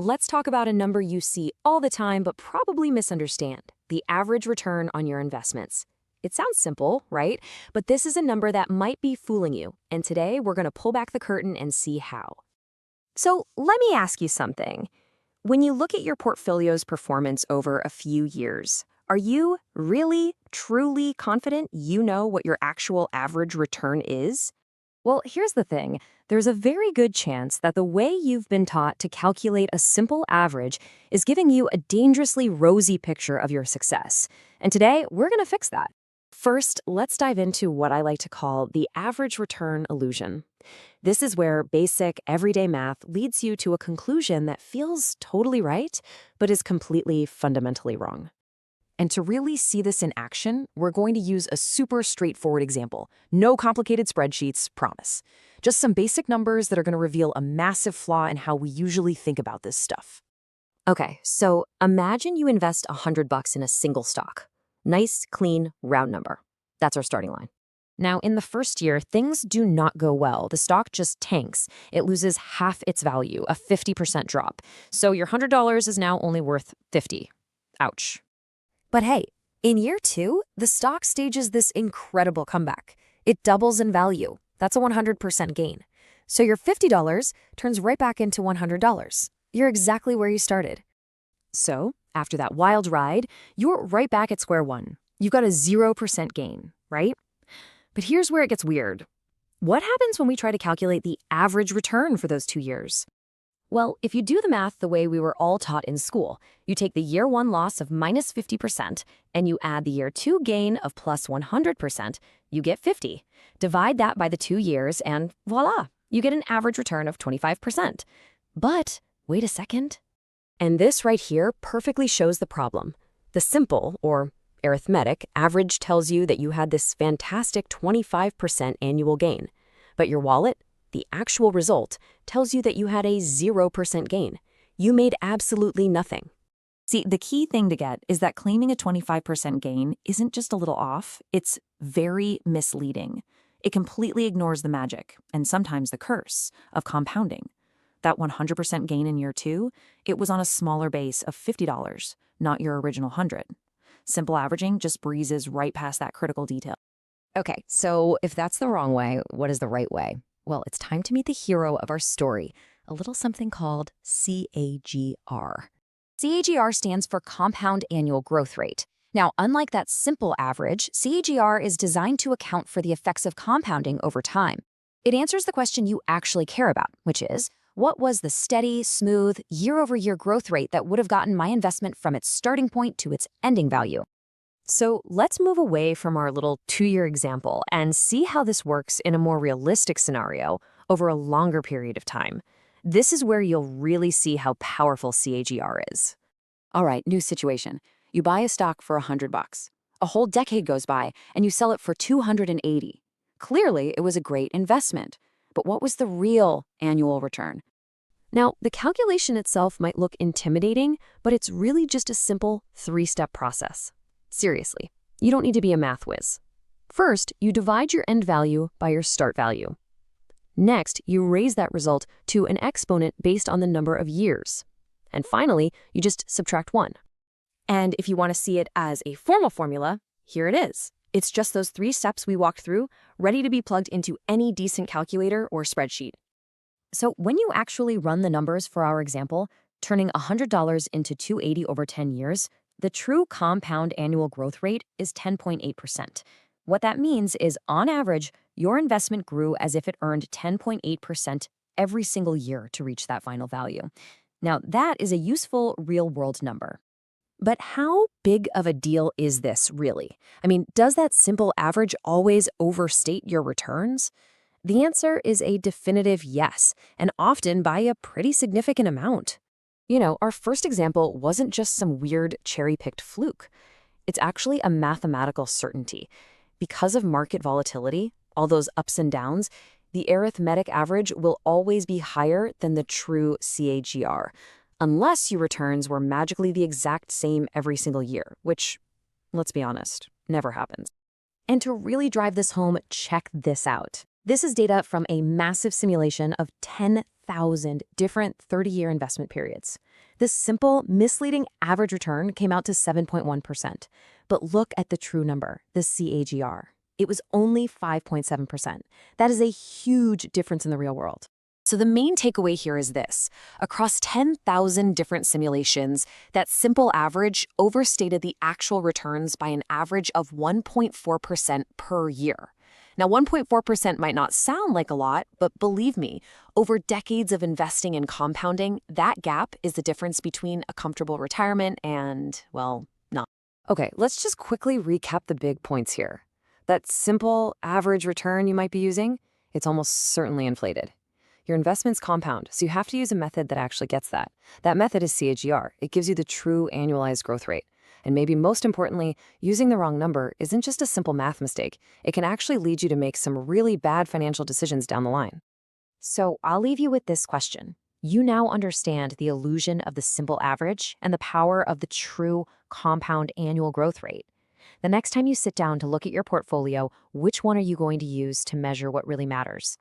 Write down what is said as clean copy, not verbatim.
let's talk about a number you see all the time but probably misunderstand: the average return on your investments. It sounds simple, right? But this is a number that might be fooling you, and today we're going to pull back the curtain and see how. So let me ask you something. When you look at your portfolio's performance over a few years, are you really, truly confident you know what your actual average return is? Well, here's the thing. There's a very good chance that the way you've been taught to calculate a simple average is giving you a dangerously rosy picture of your success. And today, we're going to fix that. First, let's dive into what I like to call the average return illusion. This is where basic, everyday math leads you to a conclusion that feels totally right, but is completely fundamentally wrong. And to really see this in action, we're going to use a super straightforward example. No complicated spreadsheets, promise. Just some basic numbers that are going to reveal a massive flaw in how we usually think about this stuff. Okay, so imagine you invest $100 in a single stock. Nice, clean, round number. That's our starting line. Now, in the first year, things do not go well. The stock just tanks. It loses half its value, a 50% drop. So your $100 is now only worth $50. Ouch. But hey, in year 2, the stock stages this incredible comeback. It doubles in value. That's a 100% gain. So your $50 turns right back into $100. You're exactly where you started. So, after that wild ride, you're right back at square one. You've got a 0% gain, right? But here's where it gets weird. What happens when we try to calculate the average return for those 2 years? Well, if you do the math the way we were all taught in school, you take the year 1 loss of minus 50% and you add the year 2 gain of plus 100%, you get 50. Divide that by the 2 years and voila, you get an average return of 25%. But wait a second. And this right here perfectly shows the problem. The simple, or arithmetic, average tells you that you had this fantastic 25% annual gain. But your wallet, the actual result, tells you that you had a 0% gain. You made absolutely nothing. See, the key thing to get is that claiming a 25% gain isn't just a little off, it's very misleading. It completely ignores the magic, and sometimes the curse, of compounding. That 100% gain in year 2, it was on a smaller base of $50, not your original 100. Simple averaging just breezes right past that critical detail. Okay, so if that's the wrong way, what is the right way? Well, it's time to meet the hero of our story, a little something called CAGR. CAGR stands for Compound Annual Growth Rate. Now, unlike that simple average, CAGR is designed to account for the effects of compounding over time. It answers the question you actually care about, which is, what was the steady, smooth, year-over-year growth rate that would have gotten my investment from its starting point to its ending value? So let's move away from our little 2-year example and see how this works in a more realistic scenario over a longer period of time. This is where you'll really see how powerful CAGR is. All right, new situation. You buy a stock for $100. A whole decade goes by and you sell it for $280. Clearly, it was a great investment. But what was the real annual return? Now, the calculation itself might look intimidating, but it's really just a simple 3-step process. Seriously, you don't need to be a math whiz. First, you divide your end value by your start value. Next, you raise that result to an exponent based on the number of years. And finally, you just subtract 1. And if you want to see it as a formal formula, here it is. It's just those 3 steps we walked through, ready to be plugged into any decent calculator or spreadsheet. So when you actually run the numbers for our example, turning $100 into $280 over 10 years, the true compound annual growth rate is 10.8%. What that means is, on average, your investment grew as if it earned 10.8% every single year to reach that final value. Now, that is a useful real-world number. But how big of a deal is this, really? I mean, does that simple average always overstate your returns? The answer is a definitive yes, and often by a pretty significant amount. You know, our first example wasn't just some weird cherry-picked fluke. It's actually a mathematical certainty. Because of market volatility, all those ups and downs, the arithmetic average will always be higher than the true CAGR, unless your returns were magically the exact same every single year, which, let's be honest, never happens. And to really drive this home, check this out. This is data from a massive simulation of 10,000 different 30-year investment periods. This simple, misleading average return came out to 7.1%. But look at the true number, the CAGR. It was only 5.7%. That is a huge difference in the real world. So the main takeaway here is this. Across 10,000 different simulations, that simple average overstated the actual returns by an average of 1.4% per year. Now, 1.4% might not sound like a lot, but believe me, over decades of investing and compounding, that gap is the difference between a comfortable retirement and, well, not. Okay, let's just quickly recap the big points here. That simple average return you might be using, it's almost certainly inflated. Your investments compound, so you have to use a method that actually gets that. That method is CAGR. It gives you the true annualized growth rate. And maybe most importantly, using the wrong number isn't just a simple math mistake. It can actually lead you to make some really bad financial decisions down the line. So I'll leave you with this question. You now understand the illusion of the simple average and the power of the true compound annual growth rate. The next time you sit down to look at your portfolio, which one are you going to use to measure what really matters?